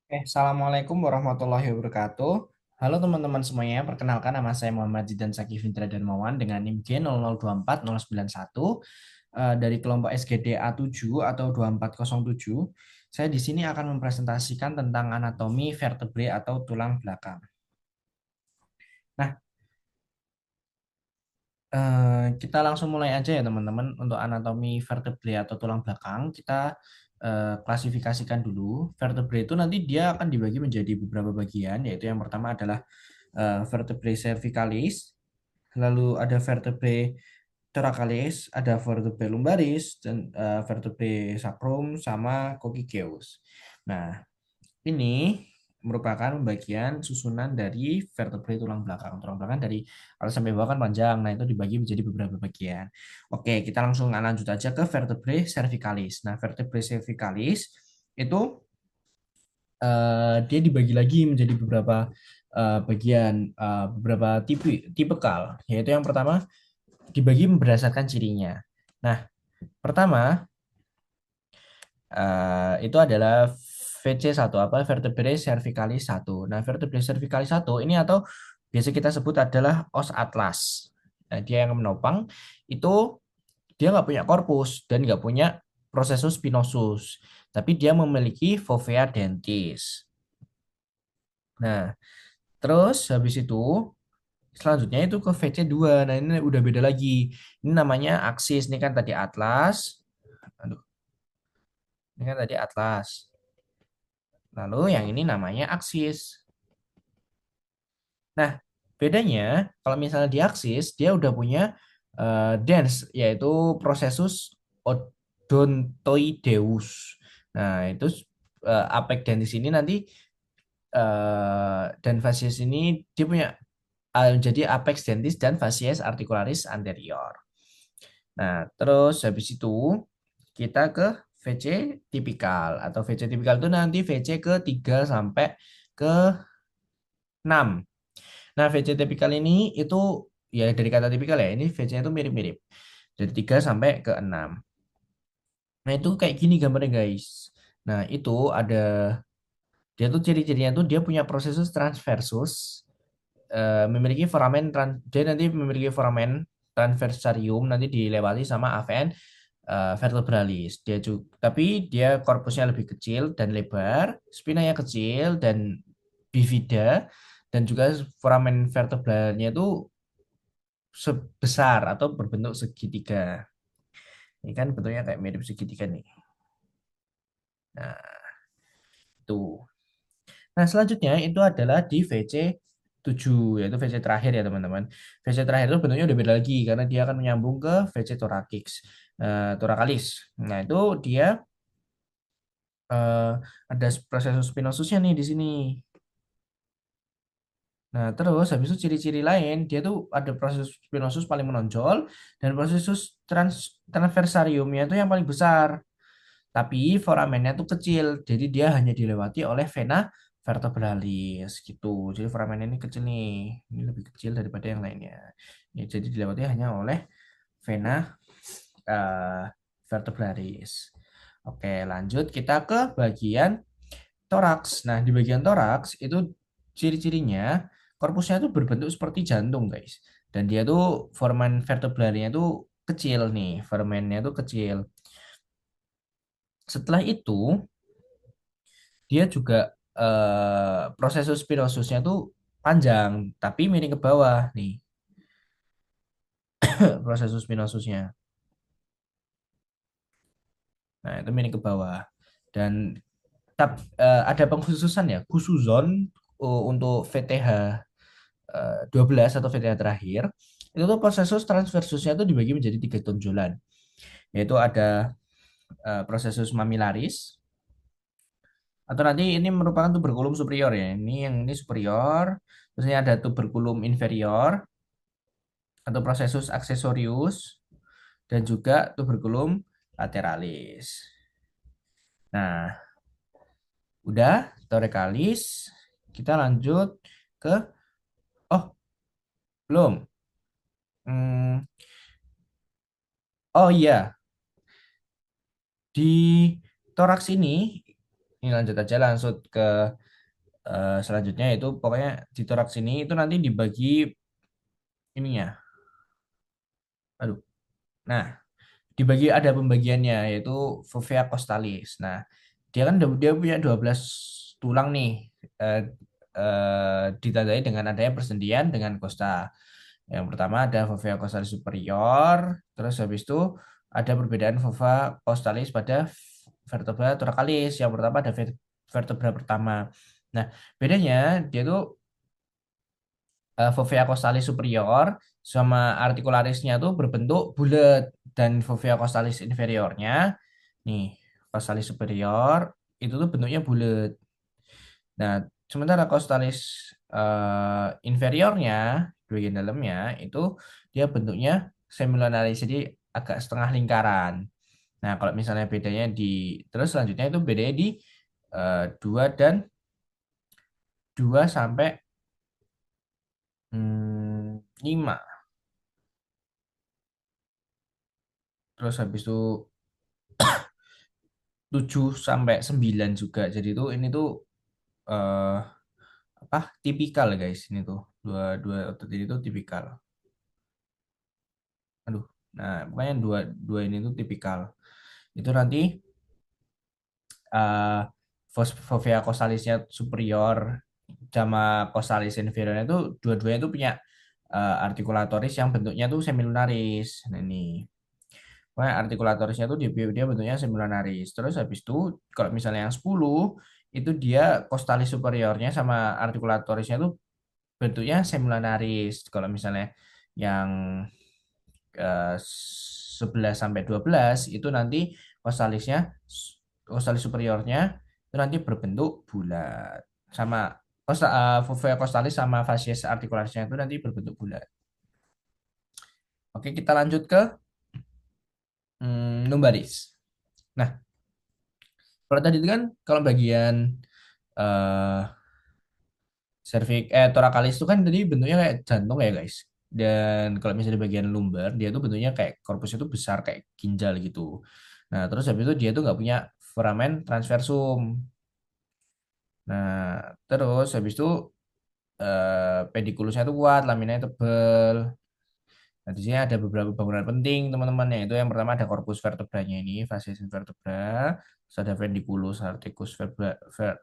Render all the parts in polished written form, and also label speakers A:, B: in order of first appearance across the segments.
A: Assalamualaikum warahmatullahi wabarakatuh. Halo teman-teman semuanya, perkenalkan nama saya Muhammad Zidan Saki Findra Darmawan dengan NIM J 0024091 dari kelompok SGD A7 atau 2407. Saya di sini akan mempresentasikan tentang anatomi vertebrae atau tulang belakang. Nah, kita langsung mulai aja ya teman-teman. Untuk anatomi vertebrae atau tulang belakang, kita klasifikasikan dulu. Vertebrae itu nanti dia akan dibagi menjadi beberapa bagian, yaitu yang pertama adalah vertebrae cervicalis, lalu ada vertebrae thoracalis, ada vertebrae lumbaris, dan vertebrae sacrum sama coccygeus. Nah, ini merupakan bagian susunan dari vertebrae tulang belakang. Tulang belakang dari atas sampai bawah kan panjang, nah itu dibagi menjadi beberapa bagian. Oke, kita langsung lanjut aja ke vertebrae cervicalis. Nah, vertebrae cervicalis itu dia dibagi lagi menjadi beberapa bagian, beberapa tipikal, yaitu yang pertama dibagi berdasarkan cirinya. Nah, pertama itu adalah VC1, apa vertebrae cervicalis 1. Nah, vertebrae cervicalis 1 ini atau biasa kita sebut adalah os atlas. Nah, dia yang menopang itu dia nggak punya korpus dan nggak punya processus spinosus, tapi dia memiliki fovea dentis. Nah, terus habis itu selanjutnya itu ke VC2. Nah, ini udah beda lagi. Ini namanya aksis. Ini kan tadi atlas. Aduh, ini kan tadi atlas. Lalu yang ini namanya aksis. Nah, bedanya kalau misalnya di aksis dia udah punya dens, yaitu processus odontoideus. Nah, itu apex dentis ini nanti dan facies ini dia punya jadi apex dentis dan facies articularis anterior. Nah, terus habis itu kita ke VC tipikal atau VC tipikal itu nanti VC ke 3 sampai ke 6. Nah, VC tipikal ini itu ya dari kata tipikal ya, ini VC itu mirip-mirip. Dari 3 sampai ke 6. Nah, itu kayak gini gambarnya guys. Nah, itu ada dia tuh ciri-cirinya tuh dia punya prosesus transversus, memiliki foramen dia nanti memiliki foramen transversarium nanti dilewati sama AVN vertebralis. Dia juga, tapi dia korpusnya lebih kecil dan lebar, spinanya kecil dan bifida, dan juga foramen vertebralnya itu sebesar atau berbentuk segitiga. Ini kan bentuknya kayak mirip segitiga nih. Nah, itu. Nah, selanjutnya itu adalah di VC 7, yaitu VC terakhir ya teman-teman. VC terakhir itu bentuknya udah beda lagi karena dia akan menyambung ke VC thoracalis. Nah, itu dia eh, ada proses spinosusnya nih di sini. Nah, terus habis itu ciri-ciri lain, dia tuh ada proses spinosus paling menonjol dan prosesus transversariumnya itu yang paling besar. Tapi foramennya tuh kecil, jadi dia hanya dilewati oleh vena vertebralis gitu. Jadi foramen ini kecil nih, ini lebih kecil daripada yang lainnya. Ya, jadi dilewati hanya oleh vena eh, vertebralis. Oke, lanjut kita ke bagian toraks. Nah, di bagian toraks itu ciri-cirinya korpusnya tuh berbentuk seperti jantung, guys. Dan dia tuh foramen vertebralnya tuh kecil nih, foramennya tuh kecil. Setelah itu dia juga proses spinosusnya tuh panjang tapi miring ke bawah nih proses spinosusnya. Nah, itu miring ke bawah dan ada pengkhususan ya, khususon untuk VTH 12 atau VTH terakhir. Itu tuh proses transversusnya itu dibagi menjadi 3 tonjolan, yaitu ada prosesus mamillaris, atau nanti ini merupakan tuberculum superior ya. Ini yang ini superior. Terus ini ada tuberculum inferior atau prosesus accessorius dan juga tuberculum lateralis. Nah, udah thoracalis, kita lanjut ke oh, belum. Hmm, oh iya, di toraks ini Ini lanjut aja langsung ke selanjutnya, itu pokoknya di toraks ini itu nanti dibagi ininya. Aduh. Nah, dibagi ada pembagiannya yaitu fovea costalis. Nah, dia punya 12 tulang nih, eh, ditandai dengan adanya persendian dengan costa. Yang pertama ada fovea costalis superior, terus habis itu ada perbedaan fovea costalis pada vertebra thoracalis. Yang pertama ada vertebra pertama. Nah, bedanya dia tuh fovea costalis superior sama articularisnya tuh berbentuk bulat, dan fovea costalis inferiornya nih, costalis superior itu tuh bentuknya bulat. Nah, sementara costalis inferiornya bagian dalamnya itu dia bentuknya semilunaris, jadi agak setengah lingkaran. Nah, kalau misalnya bedanya di terus selanjutnya itu bedanya di 2 dan 2 sampai 5. Terus habis itu 7 sampai 9 juga. Jadi itu ini tuh eh apa? Tipikal guys, ini tuh. Dua dua otot ini tuh tipikal. Aduh. Nah, pokoknya dua dua ini tuh tipikal. Itu nanti eh fovea costalisnya superior sama costalis inferiornya itu dua-duanya itu punya artikulatoris yang bentuknya tuh semilunaris. Nah, ini. Pokoknya artikulatorisnya tuh dia bentuknya semilunaris. Terus habis itu kalau misalnya yang 10 itu dia costalis superiornya sama artikulatorisnya tuh bentuknya semilunaris. Kalau misalnya yang 11 sampai 12 itu nanti costalisnya costalis superiornya itu nanti berbentuk bulat. Sama fovea costalis sama facies articularisnya itu nanti berbentuk bulat. Oke, kita lanjut ke lumbaris. Nah, kalau tadi itu kan kalau bagian eh thoracalis itu kan tadi bentuknya kayak jantung ya guys. Dan kalau misalnya di bagian lumbar dia tuh bentuknya kayak korpusnya tuh besar kayak ginjal gitu. Nah, terus habis itu dia tuh nggak punya foramen transversum. Nah, terus habis itu pedikulusnya tuh kuat, laminanya tebel. Nah, di sini ada beberapa bangunan penting teman-teman, yaitu yang pertama ada korpus vertebranya ini, facies vertebra, terus ada ventriculus articus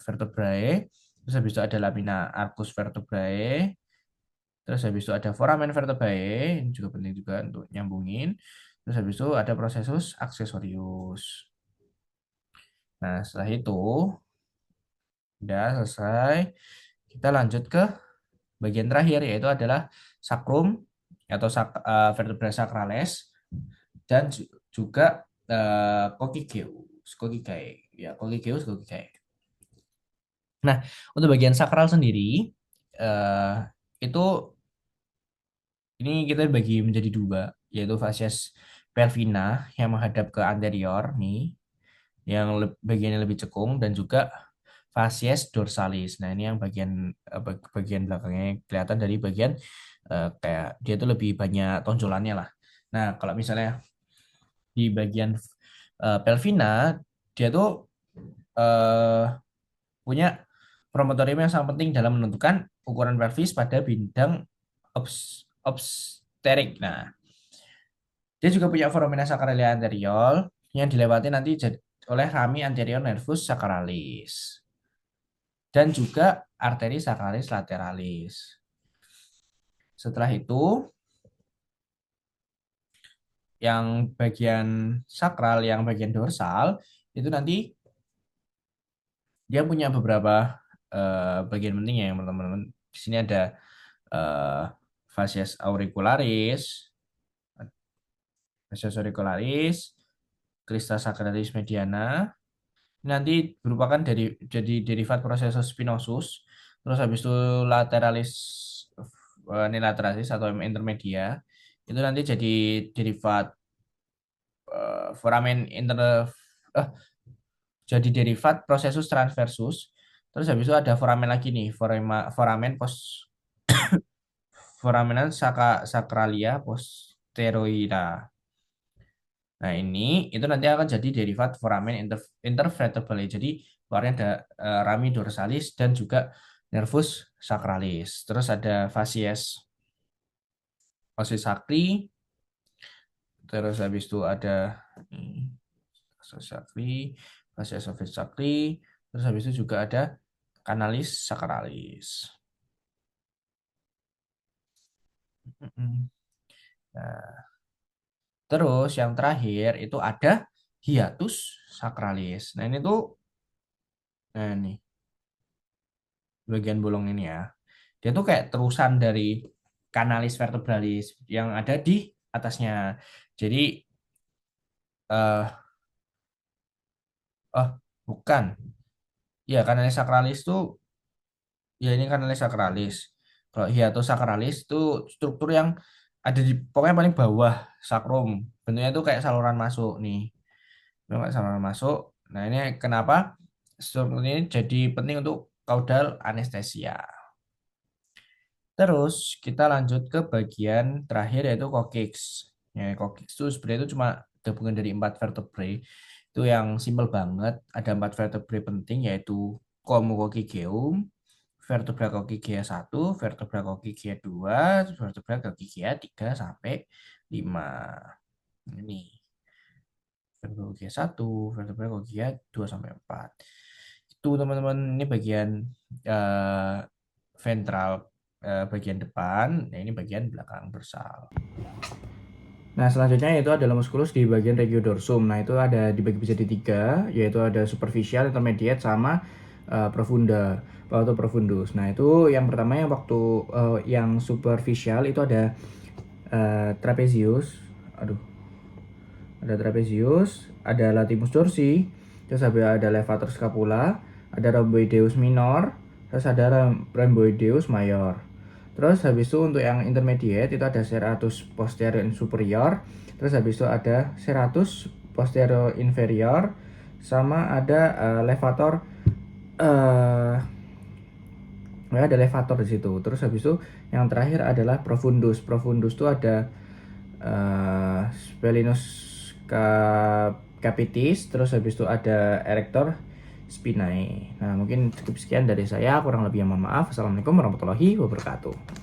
A: vertebrae, terus habis itu ada lamina arcus vertebrae, terus habis itu ada foramen vertebrae, ini juga penting juga untuk nyambungin, terus habis itu ada processus accessorius. Nah, setelah itu udah selesai, kita lanjut ke bagian terakhir yaitu adalah sacrum atau vertebra sacrales dan juga coccygeus, coccygeae. Ya, coccygeus, coccygeae. Nah, untuk bagian sakral sendiri eh, itu ini kita bagi menjadi dua, yaitu facies pelvina yang menghadap ke anterior nih, yang bagiannya lebih cekung, dan juga facies dorsalis. Nah, ini yang bagian bagian belakangnya kelihatan dari bagian kayak dia tuh lebih banyak tonjolannya lah. Nah, kalau misalnya di bagian pelvina dia tuh eh, punya promotorium yang sangat penting dalam menentukan ukuran pelvis pada bidang obstetrik. Nah, dia juga punya foramina sacralia anterior yang dilewati nanti oleh rami anterior nervus sacralis dan juga arteri sacralis lateralis. Setelah itu, yang bagian sakral, yang bagian dorsal itu nanti dia punya beberapa bagian penting ya, yang teman-teman. Di sini ada eh, facies auricularis, facies auricularis, crista sacralis mediana. Ini nanti merupakan jadi derivat processus spinosus. Terus habis itu lateralis unilateralis atau intermedia. Itu nanti jadi derivat foramen eh, jadi derivat processus transversus. Terus habis itu ada foramen lagi nih, foramen foramen sacralia posteroida. Nah, ini itu nanti akan jadi derivat foramen intervertebrale. Jadi keluarnya ada rami dorsalis dan juga nervus sacralis. Terus ada facies sacri. Terus habis itu ada facies sacri, facies sacri. Terus habis itu juga ada canalis sacralis. Nah, terus yang terakhir itu ada hiatus sacralis. Nah, ini tuh nah nih bagian bolong ini ya. Dia tuh kayak terusan dari kanalis vertebralis yang ada di atasnya. Jadi eh oh bukan. Ya, kanalis sacralis tuh ya ini kanalis sacralis. Kalau hiatus sacralis itu struktur yang ada di pokoknya paling bawah sakrum. Bentuknya tuh kayak saluran masuk nih. Memang saluran masuk. Nah, ini kenapa struktur ini jadi penting untuk caudal anestesia. Terus kita lanjut ke bagian terakhir yaitu coccyx. Ya, coccyx itu sebenarnya itu cuma gabungan dari 4 vertebrae. Itu yang simpel banget. Ada 4 vertebrae penting yaitu Commococcygeum, vertebra coccygia 1, vertebra coccygia 2, vertebra coccygia 3 sampai 5. Ini vertebra coccygia 1, vertebra coccygia 2 sampai 4. Itu teman-teman ini bagian eh, ventral bagian depan, nah ini bagian belakang dorsal. Nah, selanjutnya yaitu adalah muskulus di bagian regiodorsum. Nah, itu ada dibagi bisa di 3, yaitu ada superficial, intermediate, sama profunda atau profundus. Nah, itu yang pertama yang waktu yang superficial itu ada trapezius. Aduh, ada trapezius, ada latimus dorsi, terus ada levator scapula, ada rhomboideus minor, terus ada rhomboideus mayor. Terus habis itu untuk yang intermediate itu ada serratus posterior superior, terus habis itu ada serratus posterior inferior, sama ada levator ya ada levator di situ. Terus habis itu yang terakhir adalah profundus. Profundus itu ada Sphelinus capitis, terus habis itu ada erector spinae. Nah, mungkin cukup sekian dari saya, kurang lebihnya mohon maaf. Assalamualaikum warahmatullahi wabarakatuh.